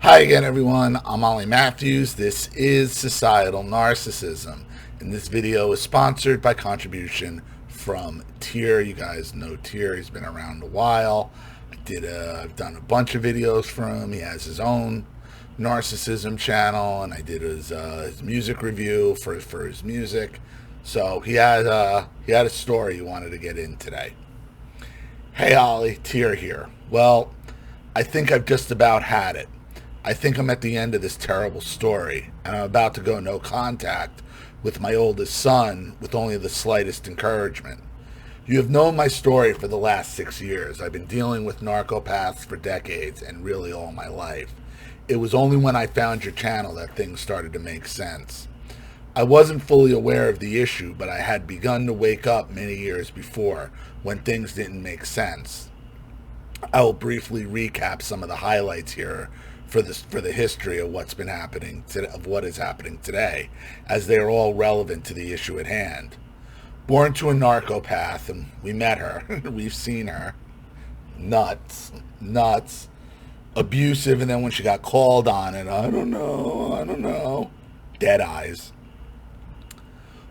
Hi again, everyone. I'm Ollie Matthews. This is Societal Narcissism, and this video is sponsored by contribution from Tier. You guys know Tier. He's been around a while. I've done a bunch of videos for him. He has his own Narcissism channel, and I did his music review for his music. So he had a story he wanted to get in today. Hey, Ollie, Tier here. Well, I think I've just about had it. I think I'm at the end of this terrible story, and I'm about to go no contact with my oldest son with only the slightest encouragement. You have known my story for the last 6 years. I've been dealing with narcopaths for decades and really all my life. It was only when I found your channel that things started to make sense. I wasn't fully aware of the issue, but I had begun to wake up many years before when things didn't make sense. I will briefly recap some of the highlights here for the history of what is happening today, as they are all relevant to the issue at hand. Born to a narcopath, and we met her, we've seen her, nuts, abusive, and then when she got called on it, I don't know, dead eyes.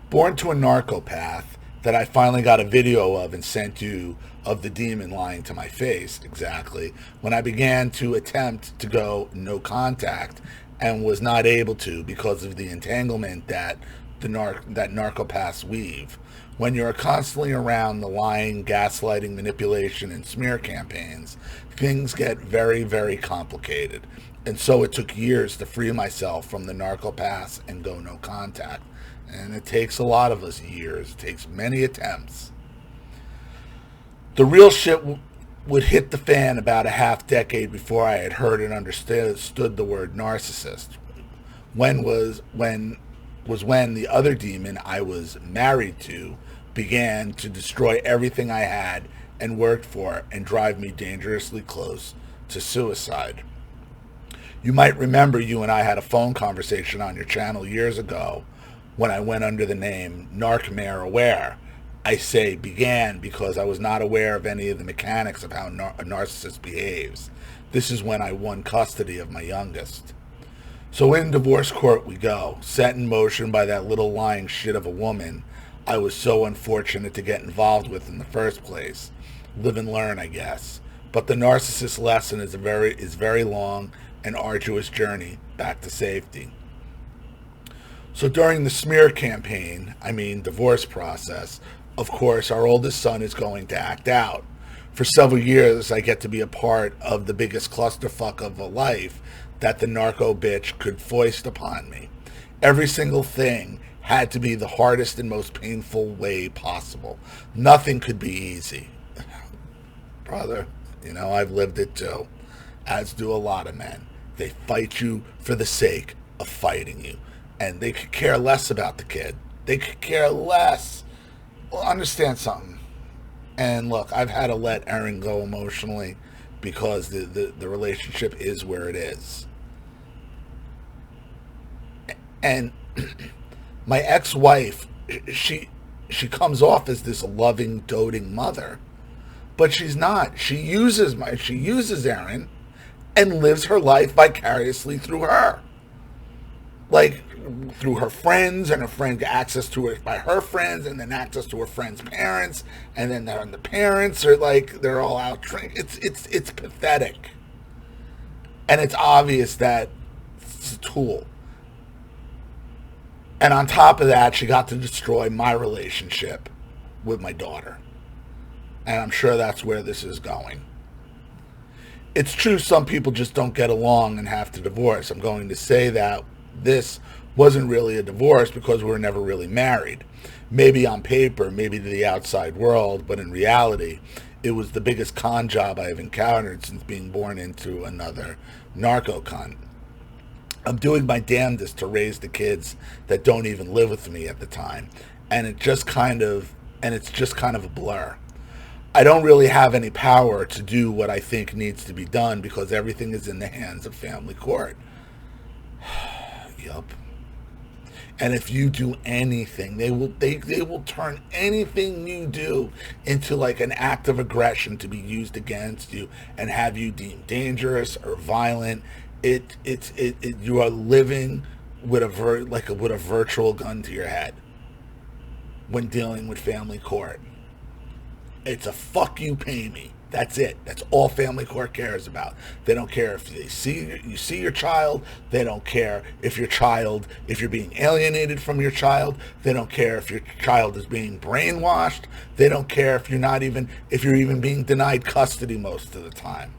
Born to a narcopath that I finally got a video of and sent you of the demon lying to my face, exactly, when I began to attempt to go no contact and was not able to because of the entanglement that narcopaths weave. When you're constantly around the lying, gaslighting, manipulation, and smear campaigns, things get very, very complicated. And so it took years to free myself from the narcopaths and go no contact. And it takes a lot of us years. It takes many attempts. The real shit would hit the fan about a half decade before I had heard and understood the word narcissist. When the other demon I was married to began to destroy everything I had and worked for and drive me dangerously close to suicide. You might remember you and I had a phone conversation on your channel years ago when I went under the name Narcmare Aware. I say began because I was not aware of any of the mechanics of how a narcissist behaves. This is when I won custody of my youngest. So in divorce court we go, set in motion by that little lying shit of a woman I was so unfortunate to get involved with in the first place. Live and learn, I guess. But the narcissist lesson is very long and arduous journey back to safety. So during the smear campaign, divorce process, of course, our oldest son is going to act out. For several years, I get to be a part of the biggest clusterfuck of a life that the narco bitch could foist upon me. Every single thing had to be the hardest and most painful way possible. Nothing could be easy. Brother, I've lived it too, as do a lot of men. They fight you for the sake of fighting you. And they could care less about the kid. They could care less. Well, understand something. And look, I've had to let Erin go emotionally because the relationship is where it is. And my ex-wife, she comes off as this loving, doting mother. But she's not. She uses Erin and lives her life vicariously through her. Like, through her friends, and her friend get access to it by her friends, and then access to her friends' parents, and then the parents are like, they're all out drinking. It's pathetic. And it's obvious that it's a tool. And on top of that, she got to destroy my relationship with my daughter. And I'm sure that's where this is going. It's true some people just don't get along and have to divorce. I'm going to say that this wasn't really a divorce because we were never really married. Maybe on paper, maybe to the outside world, but in reality, it was the biggest con job I have encountered since being born into another narco con. I'm doing my damnedest to raise the kids that don't even live with me at the time, and it's just kind of a blur. I don't really have any power to do what I think needs to be done because everything is in the hands of family court. Yup. And if you do anything, they will turn anything you do into like an act of aggression to be used against you and have you deemed dangerous or violent. You are living with with a virtual gun to your head when dealing with family court. It's a fuck you, pay me. That's it. That's all family court cares about. They don't care if you see your child. They don't care if you're being alienated from your child. They don't care if your child is being brainwashed. They don't care if you're even being denied custody most of the time.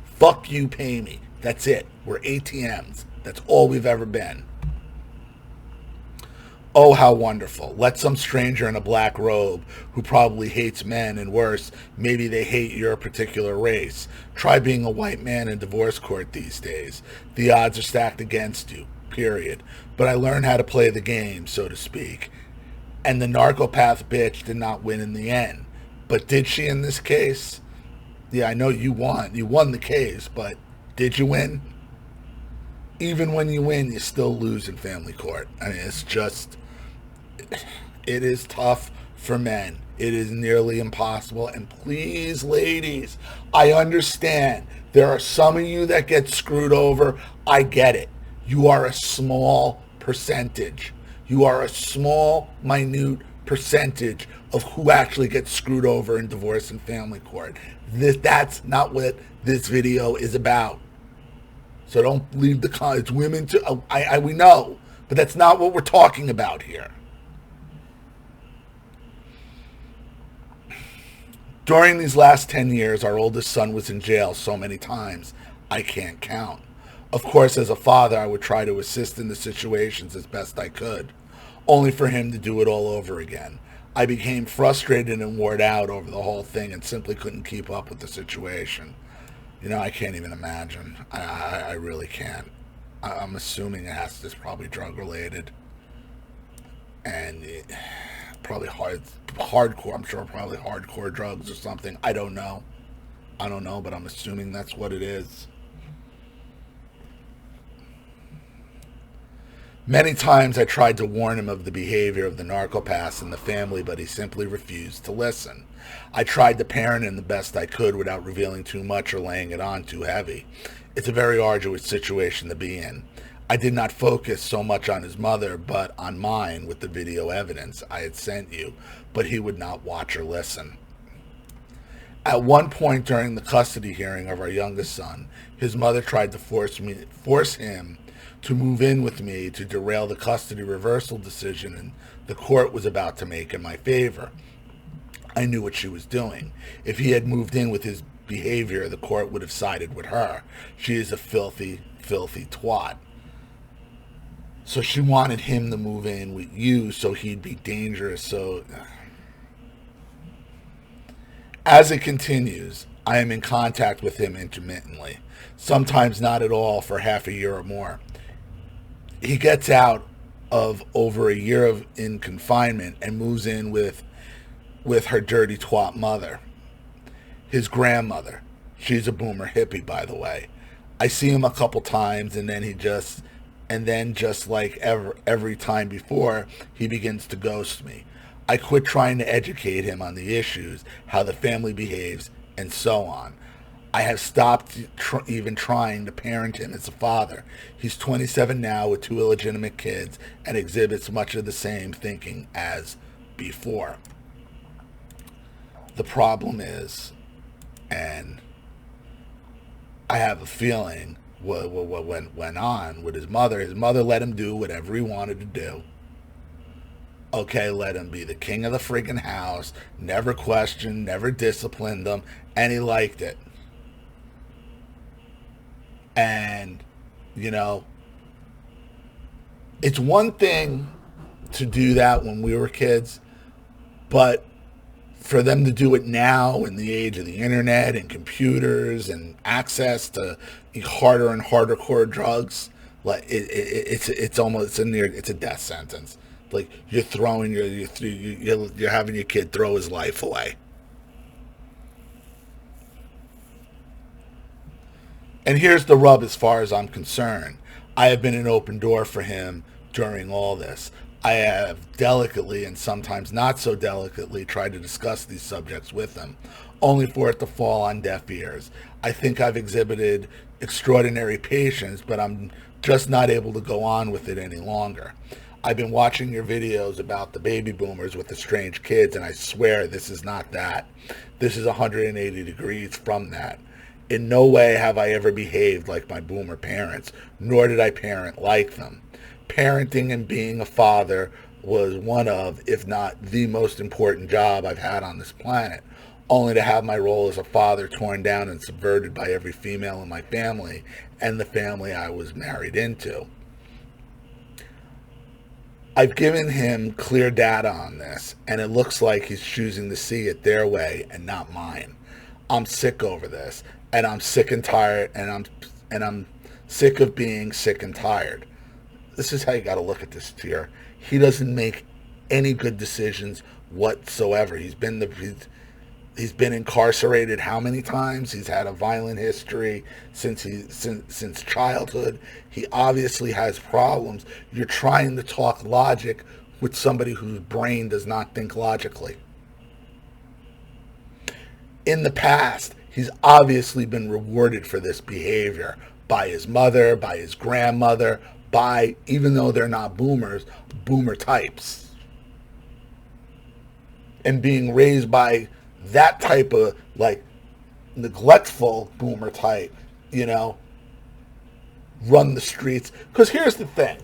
Fuck you, pay me. That's it. We're ATMs. That's all we've ever been. Oh, how wonderful. Let some stranger in a black robe who probably hates men, and worse, maybe they hate your particular race. Try being a white man in divorce court these days. The odds are stacked against you, period. But I learned how to play the game, so to speak. And the narcopath bitch did not win in the end. But did she in this case? Yeah, I know you won. You won the case, but did you win? Even when you win, you still lose in family court. I mean, it is tough for men. It is nearly impossible. And please, ladies, I understand. There are some of you that get screwed over. I get it. You are a small percentage. You are a small, minute percentage of who actually gets screwed over in divorce and family court. That's not what this video is about. So don't leave the comments. Women too. We know, but that's not what we're talking about here. During these last 10 years, our oldest son was in jail so many times, I can't count. Of course, as a father, I would try to assist in the situations as best I could, only for him to do it all over again. I became frustrated and worn out over the whole thing and simply couldn't keep up with the situation. I can't even imagine. I really can't. I'm assuming it's probably drug related. And probably hardcore. I'm sure probably hardcore drugs or something. I don't know, but I'm assuming that's what it is. Many times I tried to warn him of the behavior of the narcopaths in the family, but he simply refused to listen. I tried to parent him the best I could without revealing too much or laying it on too heavy. It's a very arduous situation to be in. I did not focus so much on his mother, but on mine with the video evidence I had sent you, but he would not watch or listen. At one point during the custody hearing of our youngest son, his mother tried to force him to move in with me to derail the custody reversal decision and the court was about to make in my favor. I knew what she was doing. If he had moved in with his behavior, the court would have sided with her. She is a filthy, filthy twat. So she wanted him to move in with you so he'd be dangerous. So as it continues, I am in contact with him intermittently, sometimes not at all for half a year or more. He gets out of over a year in confinement and moves in with her dirty twat mother, his grandmother. She's a boomer hippie, by the way. I see him a couple times and then just like every time before, he begins to ghost me. I quit trying to educate him on the issues, how the family behaves, and so on. I have stopped even trying to parent him as a father. He's 27 now with 2 illegitimate kids and exhibits much of the same thinking as before. The problem is, and I have a feeling what went on with his mother let him do whatever he wanted to do. Okay, let him be the king of the friggin' house, never questioned, never disciplined them, and he liked it. And, it's one thing to do that when we were kids, but for them to do it now in the age of the internet and computers and access to harder and harder core drugs, like it's a death sentence. Like you're throwing you're having your kid throw his life away. And here's the rub as far as I'm concerned. I have been an open door for him during all this. I have delicately and sometimes not so delicately tried to discuss these subjects with him, only for it to fall on deaf ears. I think I've exhibited extraordinary patience, but I'm just not able to go on with it any longer. I've been watching your videos about the baby boomers with the strange kids, and I swear this is not that. This is 180 degrees from that. In no way have I ever behaved like my boomer parents, nor did I parent like them. Parenting and being a father was one of, if not the most important job I've had on this planet, only to have my role as a father torn down and subverted by every female in my family and the family I was married into. I've given him clear data on this, and it looks like he's choosing to see it their way and not mine. I'm sick over this, and I'm sick and tired, and I'm sick of being sick and tired. This is how you got to look at this, Tier. He doesn't make any good decisions whatsoever. He's been incarcerated how many times? He's had a violent history since childhood. He obviously has problems. You're trying to talk logic with somebody whose brain does not think logically. In the past, he's obviously been rewarded for this behavior by his mother, by his grandmother, by, even though they're not boomers, boomer types. And being raised by that type of, like, neglectful boomer type, run the streets. Because here's the thing.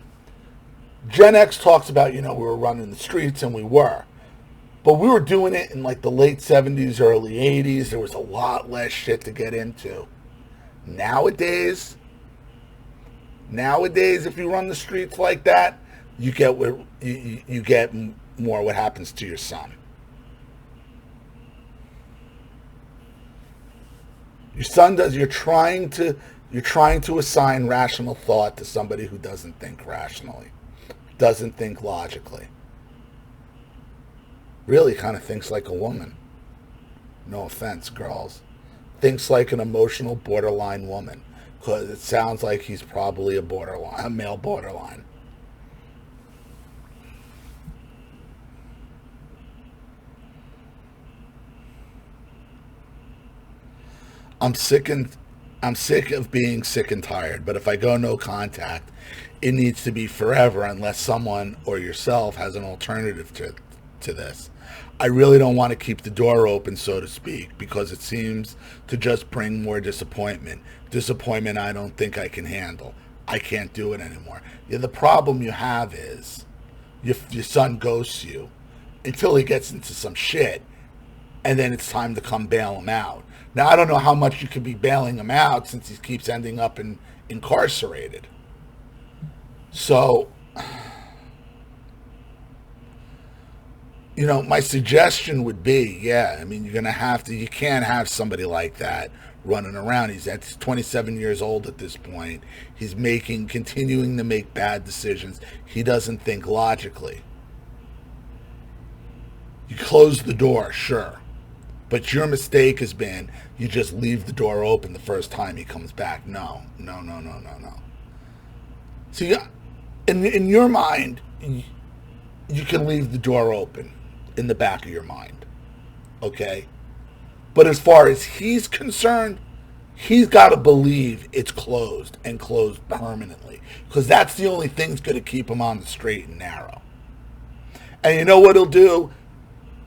Gen X talks about, we were running the streets, and we were. But we were doing it in like the late 70s, early 80s. There was a lot less shit to get into. Nowadays, if you run the streets like that, you get more what happens to your son. Your son does. You're trying to assign rational thought to somebody who doesn't think rationally, doesn't think logically. Really kind of thinks like a woman. No offense, girls. Thinks like an emotional borderline woman. Because it sounds like he's probably a male borderline. I'm sick of being sick and tired, but if I go no contact, it needs to be forever unless someone or yourself has an alternative to this. I really don't want to keep the door open, so to speak, because it seems to just bring more disappointment. Disappointment I don't think I can handle. I can't do it anymore. Yeah, the problem you have is your son ghosts you until he gets into some shit, and then it's time to come bail him out. Now, I don't know how much you could be bailing him out since he keeps ending up incarcerated. So, my suggestion would be, you can't have somebody like that running around. He's 27 years old at this point. He's continuing to make bad decisions. He doesn't think logically. You close the door, sure. But your mistake has been you just leave the door open the first time he comes back. No. See, in your mind, you can leave the door open in the back of your mind. Okay? But as far as he's concerned, he's got to believe it's closed and closed permanently. Because that's the only thing that's going to keep him on the straight and narrow. And you know what he'll do?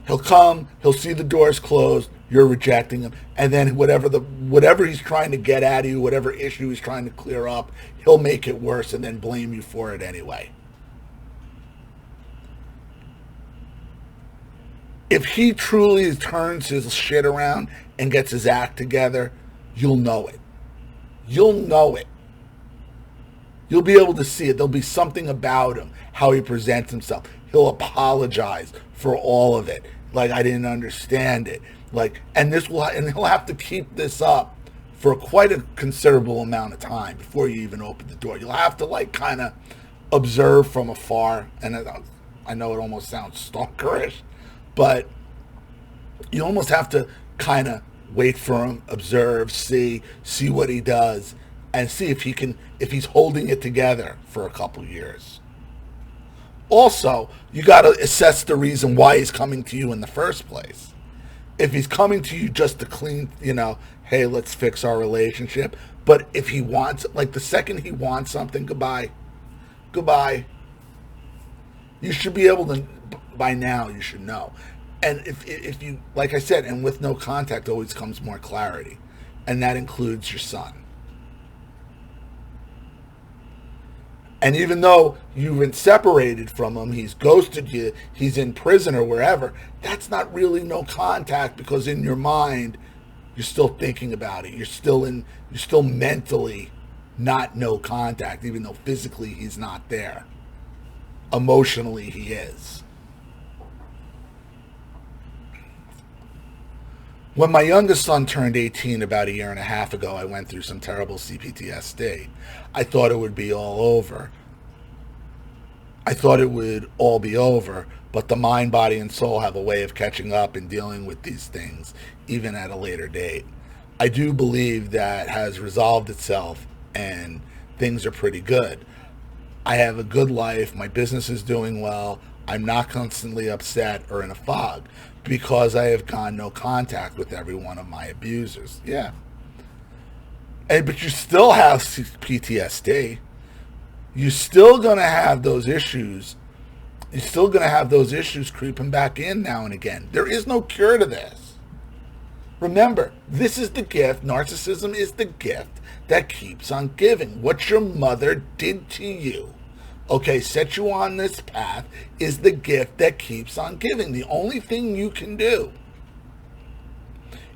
He'll come, he'll see the doors closed, you're rejecting him, and then whatever he's trying to get at you, whatever issue he's trying to clear up, he'll make it worse and then blame you for it anyway. If he truly turns his shit around and gets his act together, you'll know it. You'll know it. You'll be able to see it. There'll be something about him, how he presents himself. He'll apologize for all of it. Like, I didn't understand it. And he'll have to keep this up for quite a considerable amount of time before you even open the door. You'll have to kind of observe from afar. And I know it almost sounds stalkerish, but you almost have to kind of wait for him, observe, see what he does, and see if he's holding it together for a couple years. Also, you got to assess the reason why he's coming to you in the first place. If he's coming to you just to clean, hey, let's fix our relationship. But if he wants, like the second he wants something, goodbye. Goodbye. You should be able to, by now, you should know. And if you, like I said, and with no contact always comes more clarity. And that includes your son. And even though you've been separated from him, he's ghosted you, he's in prison or wherever, that's not really no contact, because in your mind, you're still thinking about it. You're still mentally not no contact, even though physically he's not there. Emotionally, he is. When my youngest son turned 18 about a year and a half ago, I went through some terrible CPTSD. I thought it would be all over. I thought it would all be over, but the mind, body, and soul have a way of catching up and dealing with these things, even at a later date. I do believe that has resolved itself and things are pretty good. I have a good life. My business is doing well. I'm not constantly upset or in a fog because I have gone no contact with every one of my abusers. Yeah. But you still have PTSD. You're still going to have those issues. You're still going to have those issues creeping back in now and again. There is no cure to this. Remember, this is the gift. Narcissism is the gift that keeps on giving. What your mother did to you, set you on this path, is the gift that keeps on giving. The only thing you can do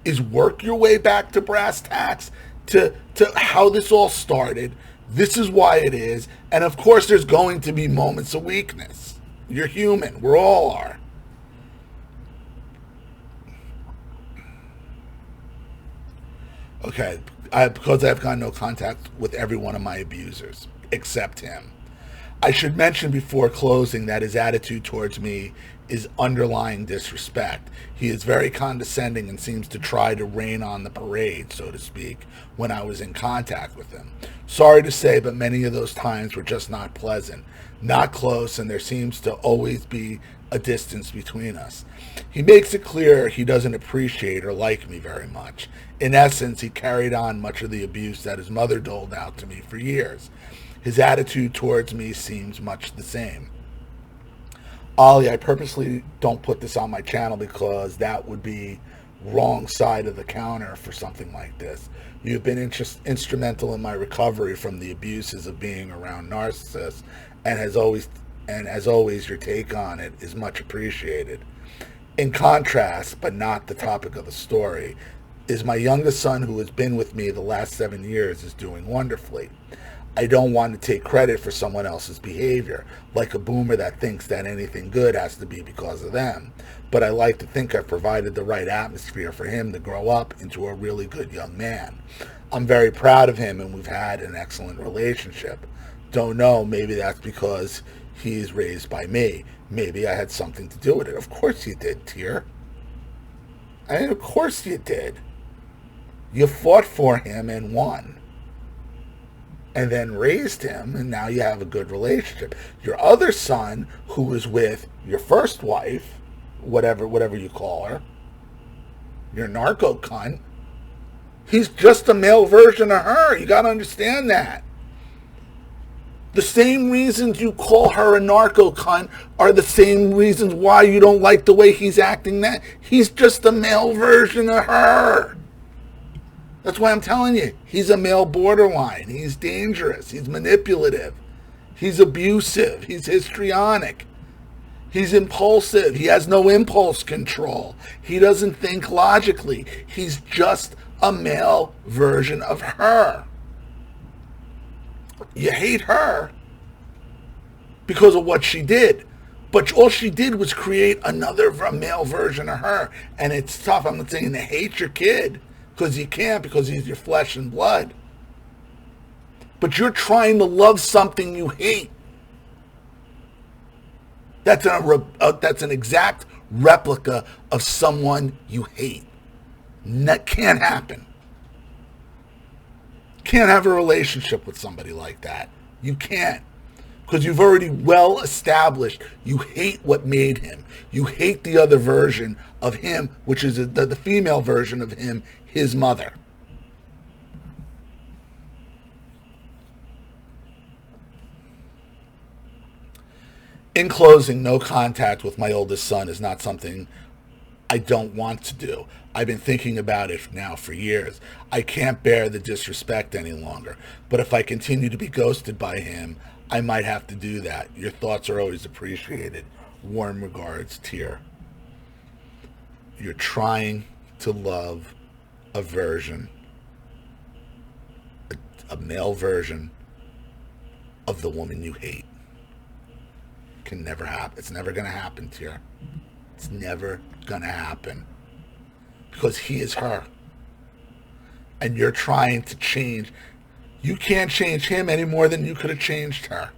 is work your way back to brass tacks, to how this all started. This is why it is. And of course, there's going to be moments of weakness. You're human. We all are. Because I've got no contact with every one of my abusers, except him. I should mention before closing that his attitude towards me is underlying disrespect. He is very condescending and seems to try to rain on the parade, so to speak, when I was in contact with him. Sorry to say, but many of those times were just not pleasant, not close, and there seems to always be a distance between us. He makes it clear he doesn't appreciate or like me very much. In essence, he carried on much of the abuse that his mother doled out to me for years. His attitude towards me seems much the same. Ollie, I purposely don't put this on my channel because that would be wrong side of the counter for something like this. You've been instrumental in my recovery from the abuses of being around narcissists, and as always, your take on it is much appreciated. In contrast, but not the topic of the story, is my youngest son, who has been with me the last 7 years, is doing wonderfully. I don't want to take credit for someone else's behavior, like a boomer that thinks that anything good has to be because of them. But I like to think I've provided the right atmosphere for him to grow up into a really good young man. I'm very proud of him, and we've had an excellent relationship. Don't know, maybe that's because he's raised by me. Maybe I had something to do with it. Of course you did, Tier. Of course you did. You fought for him and won. And then raised him, and now you have a good relationship. Your other son, who was with your first wife, whatever you call her, your narco cunt, he's just a male version of her. You got to understand that. The same reasons you call her a narco cunt are the same reasons why you don't like the way he's acting now. He's just a male version of her. That's why I'm telling you, he's a male borderline. He's dangerous. He's manipulative. He's abusive. He's histrionic. He's impulsive. He has no impulse control. He doesn't think logically. He's just a male version of her. You hate her because of what she did. But all she did was create another male version of her. And it's tough. I'm not saying to hate your kid, because you can't, because he's your flesh and blood. But you're trying to love something you hate. That's an exact replica of someone you hate. That can't happen. Can't have a relationship with somebody like that. You can't. Because you've already well established you hate what made him. You hate the other version of him, which is the female version of him, his mother. In closing, no contact with my oldest son is not something I don't want to do. I've been thinking about it now for years. I can't bear the disrespect any longer. But if I continue to be ghosted by him, I might have to do that. Your thoughts are always appreciated. Warm regards, Tear. You're trying to love a version, a male version of the woman you hate. Can never happen. It's never going to happen, Tear. It's never going to happen. Because he is her. And you're trying to change. You can't change him any more than you could have changed her.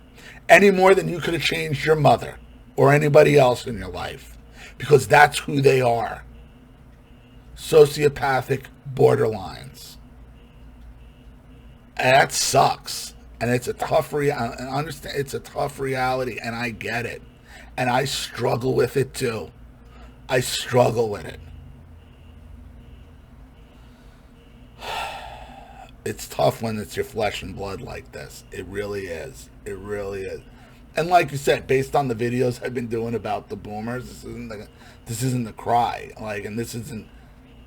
Any more than you could have changed your mother or anybody else in your life. Because that's who they are. Sociopathic borderlines. And that sucks. And it's a tough understand. It's a tough reality, and I get it. And I struggle with it too. I struggle with it. It's tough when it's your flesh and blood like this. It really is. It really is. And like you said, based on the videos I've been doing about the boomers, this isn't the cry. Like, and this isn't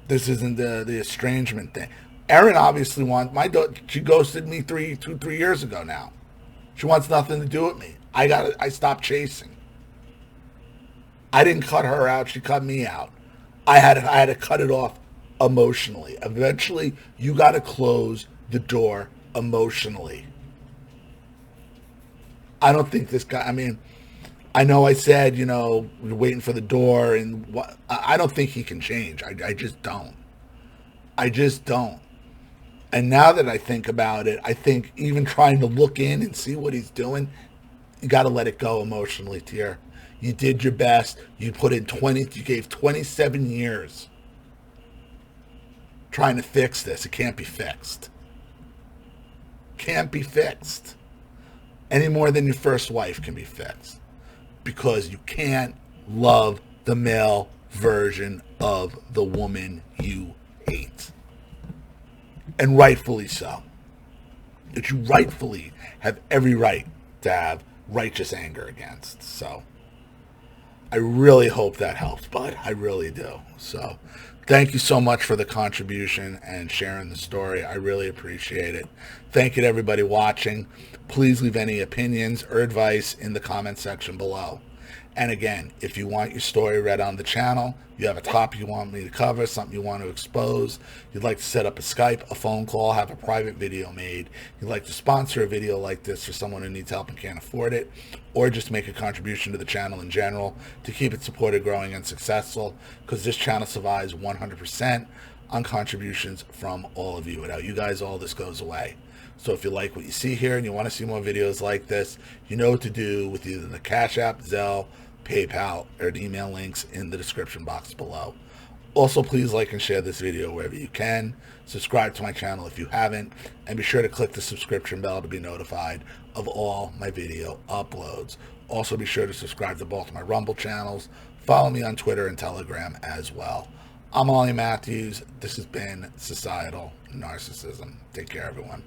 the estrangement thing. Erin obviously wants my daughter. She ghosted me 3 years ago now. She wants nothing to do with me. I stopped chasing. I didn't cut her out. She cut me out. I had to cut it off emotionally. Eventually, you got to close the door emotionally. I don't think this guy. I mean, I know I said, we're waiting for the door, and what. I don't think he can change. I just don't. I just don't. And now that I think about it, I think even trying to look in and see what he's doing, you got to let it go emotionally, Tear. You did your best. You put in you gave 27 years trying to fix this. It can't be fixed. Can't be fixed. Any more than your first wife can be fixed. Because you can't love the male version of the woman you hate. And rightfully so. That you rightfully have every right to have righteous anger against. So I really hope that helps, bud. I really do. So thank you so much for the contribution and sharing the story. I really appreciate it. Thank you to everybody watching. Please leave any opinions or advice in the comment section below. And again, if you want your story read on the channel, you have a topic you want me to cover, something you want to expose, you'd like to set up a Skype, a phone call, have a private video made, you'd like to sponsor a video like this for someone who needs help and can't afford it, or just make a contribution to the channel in general to keep it supported, growing, and successful, because this channel survives 100% on contributions from all of you. Without you guys, all this goes away. So if you like what you see here and you want to see more videos like this, you know what to do with either the Cash App, Zelle, PayPal, or the email links in the description box below. Also, please like and share this video wherever you can. Subscribe to my channel if you haven't, and be sure to click the subscription bell to be notified of all my video uploads. Also, be sure to subscribe to both my Rumble channels. Follow me on Twitter and Telegram as well. I'm Ollie Matthews. This has been Societal Narcissism. Take care, everyone.